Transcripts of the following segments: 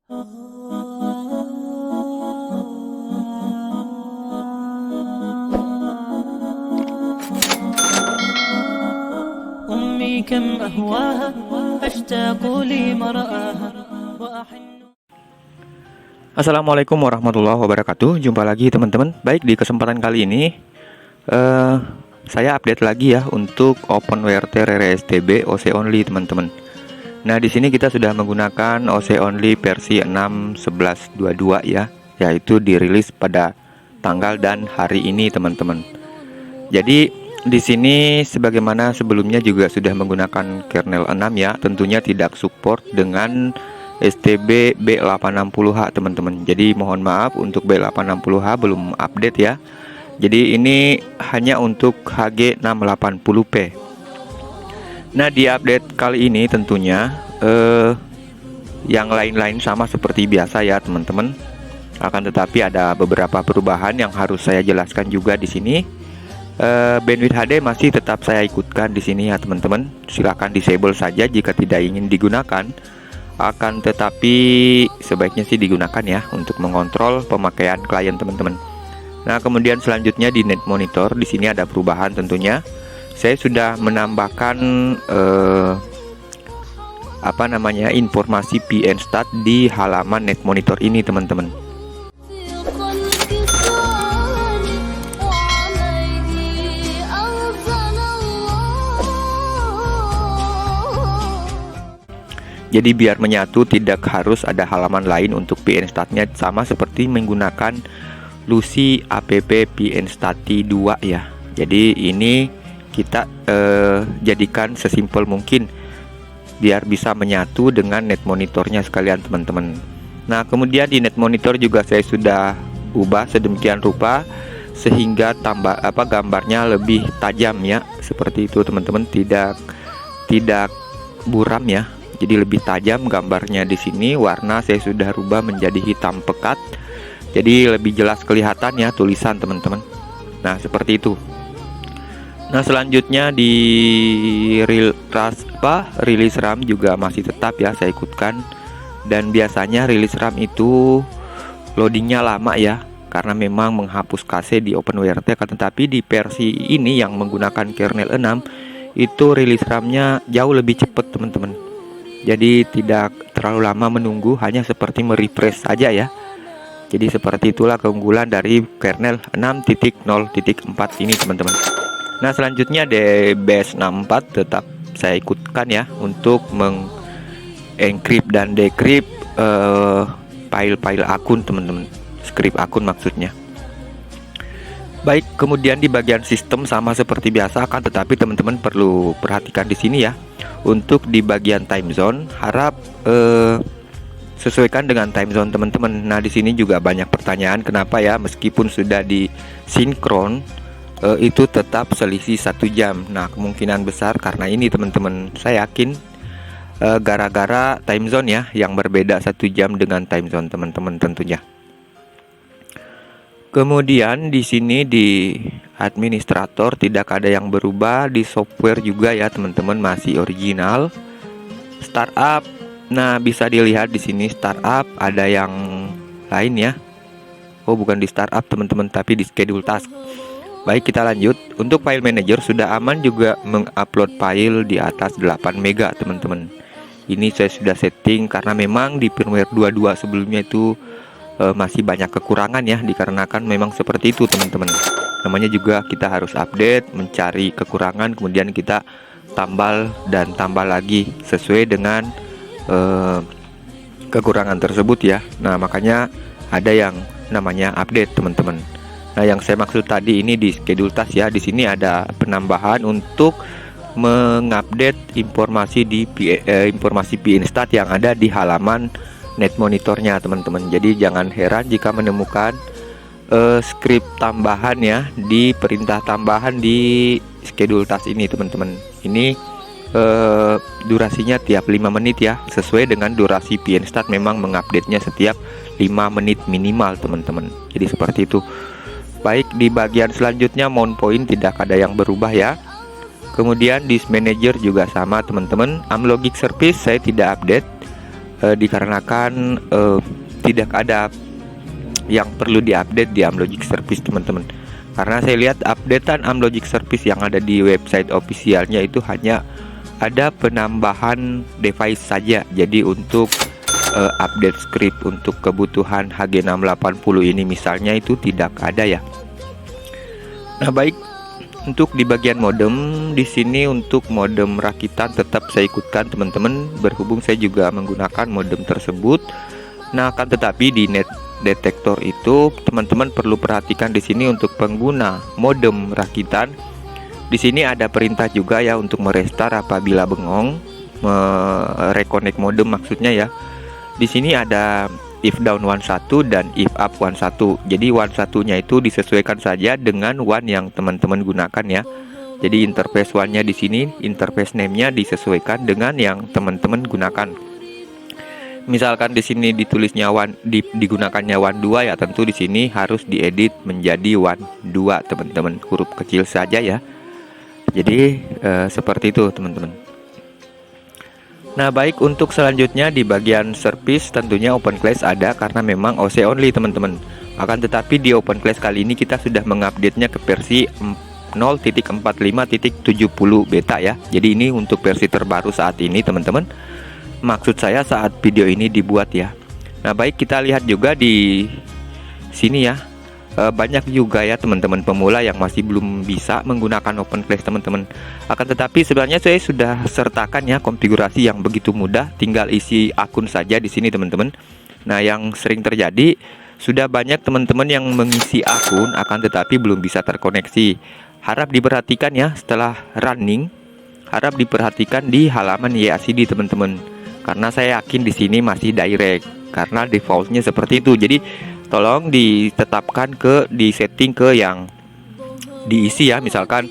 أمي كم أهواها أشتاق لمرآها وأحن. Assalamualaikum warahmatullahi wabarakatuh. Jumpa lagi teman-teman. Baik, di kesempatan kali ini saya update lagi ya untuk OpenWRT RRE STB OC only teman-teman. Nah, di sini kita sudah menggunakan OC only versi 6.11.22 ya, yaitu dirilis pada tanggal dan hari ini teman-teman. Jadi di sini sebagaimana sebelumnya juga sudah menggunakan kernel 6 ya, tentunya tidak support dengan STB B860H teman-teman. Jadi mohon maaf untuk B860H belum update ya. Jadi ini hanya untuk HG680P. Nah, di update kali ini tentunya yang lain-lain sama seperti biasa ya teman-teman. Akan tetapi ada beberapa perubahan yang harus saya jelaskan juga di sini. Bandwidth HD masih tetap saya ikutkan di sini ya teman-teman. Silakan disable saja jika tidak ingin digunakan. Akan tetapi sebaiknya sih digunakan ya untuk mengontrol pemakaian klien teman-teman. Nah, kemudian selanjutnya di net monitor di sini ada perubahan tentunya. Saya sudah menambahkan informasi PNStat di halaman net monitor ini teman-teman. Jadi biar menyatu tidak harus ada halaman lain untuk PNStat-nya, sama seperti menggunakan Lucy app PNStat 2 ya. Jadi ini kita jadikan sesimpel mungkin biar bisa menyatu dengan net monitornya sekalian teman-teman. Nah, kemudian di net monitor juga saya sudah ubah sedemikian rupa sehingga gambarnya lebih tajam ya. Seperti itu teman-teman, tidak buram ya. Jadi lebih tajam gambarnya di sini. Warna saya sudah rubah menjadi hitam pekat. Jadi lebih jelas kelihatan ya tulisan teman-teman. Nah, seperti itu. Nah, selanjutnya di rilis RAM juga masih tetap ya saya ikutkan. Dan biasanya rilis RAM itu loadingnya lama ya, karena memang menghapus KC di OpenWRT. Tetapi di versi ini yang menggunakan kernel 6 itu rilis RAM-nya jauh lebih cepat teman-teman. Jadi tidak terlalu lama menunggu, hanya seperti merefresh saja ya. Jadi seperti itulah keunggulan dari kernel 6.0.4 ini teman-teman. Nah, selanjutnya DBS64 tetap saya ikutkan ya untuk mengencrypt dan decrypt file-file akun teman-teman, script akun maksudnya. Baik, kemudian di bagian sistem sama seperti biasa, akan tetapi teman-teman perlu perhatikan di sini ya. Untuk di bagian time zone, harap sesuaikan dengan time zone teman-teman. Nah, di sini juga banyak pertanyaan kenapa ya meskipun sudah disinkron itu tetap selisih 1 jam. Nah, kemungkinan besar karena ini teman-teman. Saya yakin gara-gara time zone ya yang berbeda 1 jam dengan time zone teman-teman tentunya. Kemudian di sini di administrator tidak ada yang berubah, di software juga ya teman-teman masih original. Startup, nah bisa dilihat di sini startup ada yang lain ya. Oh, bukan di startup teman-teman, tapi di schedule task. Baik, kita lanjut. Untuk file manager sudah aman juga mengupload file di atas 8 MB teman-teman. Ini saya sudah setting karena memang di firmware 22 sebelumnya itu masih banyak kekurangan ya, dikarenakan memang seperti itu teman-teman. Namanya juga kita harus update, mencari kekurangan, kemudian kita tambal dan tambah lagi sesuai dengan kekurangan tersebut ya. Nah, makanya ada yang namanya update teman-teman. Nah, yang saya maksud tadi ini di schedule task ya. Di sini ada penambahan untuk mengupdate informasi di informasi PNStat yang ada di halaman net monitornya teman-teman. Jadi jangan heran jika menemukan script tambahan ya, di perintah tambahan di schedule task ini teman-teman. Ini durasinya tiap 5 menit ya, sesuai dengan durasi PNStat memang mengupdate-nya setiap 5 menit minimal teman-teman. Jadi seperti itu. Baik, di bagian selanjutnya mount point tidak ada yang berubah ya. Kemudian disk manager juga sama teman-teman. Amlogic service saya tidak update. dikarenakan tidak ada yang perlu diupdate di Amlogic Service teman-teman. Karena saya lihat updatean Amlogic Service yang ada di website officialnya itu hanya ada penambahan device saja. Jadi untuk update script untuk kebutuhan HG680 ini misalnya itu tidak ada ya. Nah, baik, untuk di bagian modem di sini untuk modem rakitan tetap saya ikutkan teman-teman, berhubung saya juga menggunakan modem tersebut. Nah, akan tetapi di net detektor itu teman-teman perlu perhatikan di sini untuk pengguna modem rakitan. Di sini ada perintah juga ya untuk merestart apabila bengong, mereconnect modem maksudnya ya. Di sini ada if down 11 dan if up 11. Jadi 11-nya itu disesuaikan saja dengan one yang teman-teman gunakan ya. Jadi interface one-nya di sini, interface name-nya disesuaikan dengan yang teman-teman gunakan. Misalkan di sini ditulisnya digunakannya 12 ya, tentu di sini harus diedit menjadi 12 teman-teman, huruf kecil saja ya. Jadi seperti itu teman-teman. Nah, baik, untuk selanjutnya di bagian service tentunya OpenClass ada karena memang OC only teman-teman. Akan tetapi di OpenClass kali ini kita sudah mengupdate-nya ke versi 0.45.70 beta ya. Jadi ini untuk versi terbaru saat ini teman-teman. Maksud saya saat video ini dibuat ya. Nah, baik, kita lihat juga di sini ya. Banyak juga ya teman-teman pemula yang masih belum bisa menggunakan OpenClass teman-teman. Akan tetapi sebenarnya saya sudah sertakan ya konfigurasi yang begitu mudah, tinggal isi akun saja di sini teman-teman. Nah, yang sering terjadi sudah banyak teman-teman yang mengisi akun akan tetapi belum bisa terkoneksi. Harap diperhatikan ya setelah running, harap diperhatikan di halaman YACD teman-teman. Karena saya yakin di sini masih direct karena defaultnya seperti itu. Jadi tolong ditetapkan di setting ke yang diisi ya. Misalkan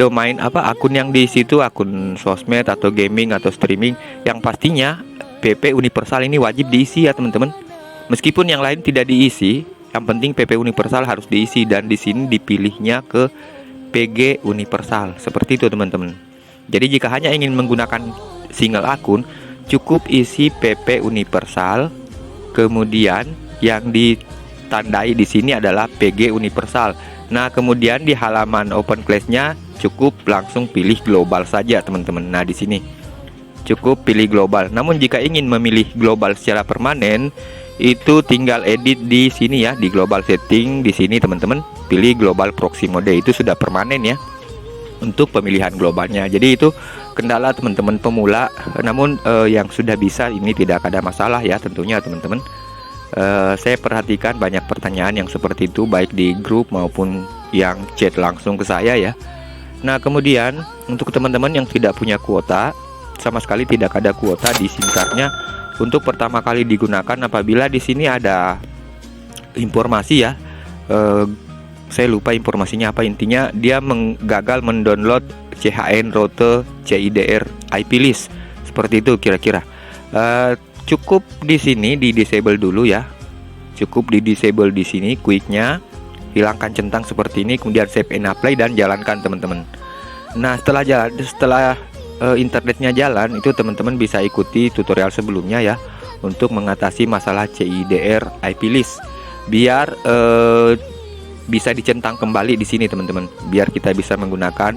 domain akun yang diisi itu akun sosmed atau gaming atau streaming, yang pastinya PP universal ini wajib diisi ya teman-teman. Meskipun yang lain tidak diisi, yang penting PP universal harus diisi dan di sini dipilihnya ke PG universal seperti itu teman-teman. Jadi jika hanya ingin menggunakan single akun, cukup isi PP universal, kemudian yang ditandai di sini adalah PG universal. Nah, kemudian di halaman OpenClass-nya cukup langsung pilih global saja teman-teman. Nah, di sini cukup pilih global. Namun jika ingin memilih global secara permanen, itu tinggal edit di sini ya, di global setting di sini teman-teman, pilih global proxy mode, itu sudah permanen ya untuk pemilihan globalnya. Jadi itu kendala teman-teman pemula, namun yang sudah bisa ini tidak ada masalah ya tentunya teman-teman. Saya perhatikan banyak pertanyaan yang seperti itu baik di grup maupun yang chat langsung ke saya ya. Nah, kemudian untuk teman-teman yang tidak punya kuota, sama sekali tidak ada kuota di SIM cardnya, untuk pertama kali digunakan apabila di sini ada informasi ya, saya lupa informasinya apa, intinya dia gagal mendownload CHN route CIDR IP list seperti itu kira-kira. Cukup di sini di disable dulu ya, cukup di disable di sini quicknya, hilangkan centang seperti ini, kemudian save and apply dan jalankan teman-teman. Nah, setelah internetnya jalan, itu teman-teman bisa ikuti tutorial sebelumnya ya untuk mengatasi masalah CIDR IP list biar bisa dicentang kembali di sini teman-teman, biar kita bisa menggunakan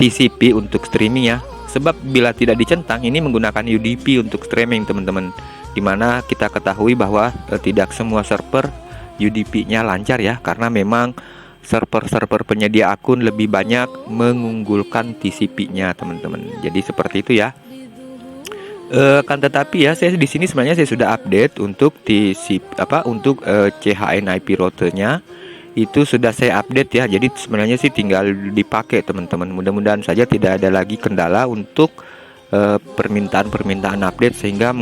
TCP untuk streaming ya. Sebab bila tidak dicentang ini menggunakan UDP untuk streaming teman-teman, dimana kita ketahui bahwa tidak semua server UDP-nya lancar ya, karena memang server-server penyedia akun lebih banyak mengunggulkan TCP-nya teman-teman. Jadi seperti itu ya. Kan tetapi ya, saya di sini sebenarnya saya sudah update untuk untuk CHN IP route-nya itu sudah saya update ya. Jadi sebenarnya sih tinggal dipakai teman-teman. Mudah-mudahan saja tidak ada lagi kendala untuk permintaan update sehingga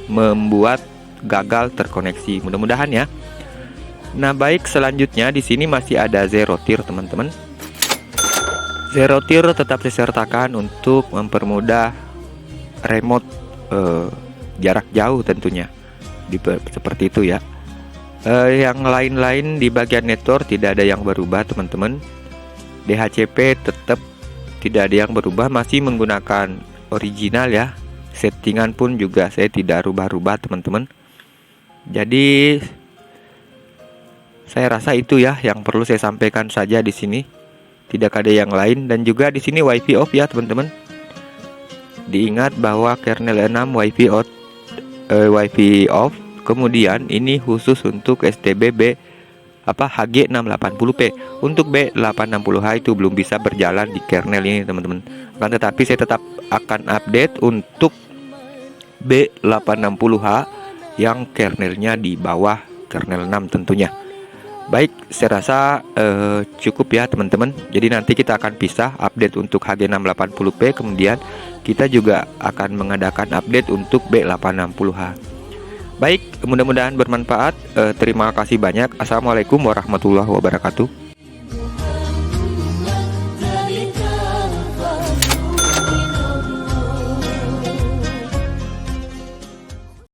membuat gagal terkoneksi. Mudah-mudahan ya. Nah, baik, selanjutnya di sini masih ada zero tier teman-teman. Zero tier tetap saya sertakan untuk mempermudah remote jarak jauh tentunya, seperti itu ya. Yang lain-lain di bagian network tidak ada yang berubah teman-teman. DHCP tetap tidak ada yang berubah, masih menggunakan original ya, settingan pun juga saya tidak rubah-rubah teman-teman. Jadi saya rasa itu ya yang perlu saya sampaikan saja di sini. Tidak ada yang lain, dan juga di sini WiFi off ya teman-teman. Diingat bahwa kernel 6 WiFi off. Kemudian ini khusus untuk STB HG680P. Untuk B860H itu belum bisa berjalan di kernel ini teman-teman. Akan tetapi saya tetap akan update untuk B860H yang kernelnya di bawah kernel 6 tentunya. Baik, saya rasa cukup ya teman-teman. Jadi nanti kita akan pisah update untuk HG680P, kemudian kita juga akan mengadakan update untuk B860H. Baik, mudah-mudahan bermanfaat. Terima kasih banyak. Assalamualaikum warahmatullahi wabarakatuh.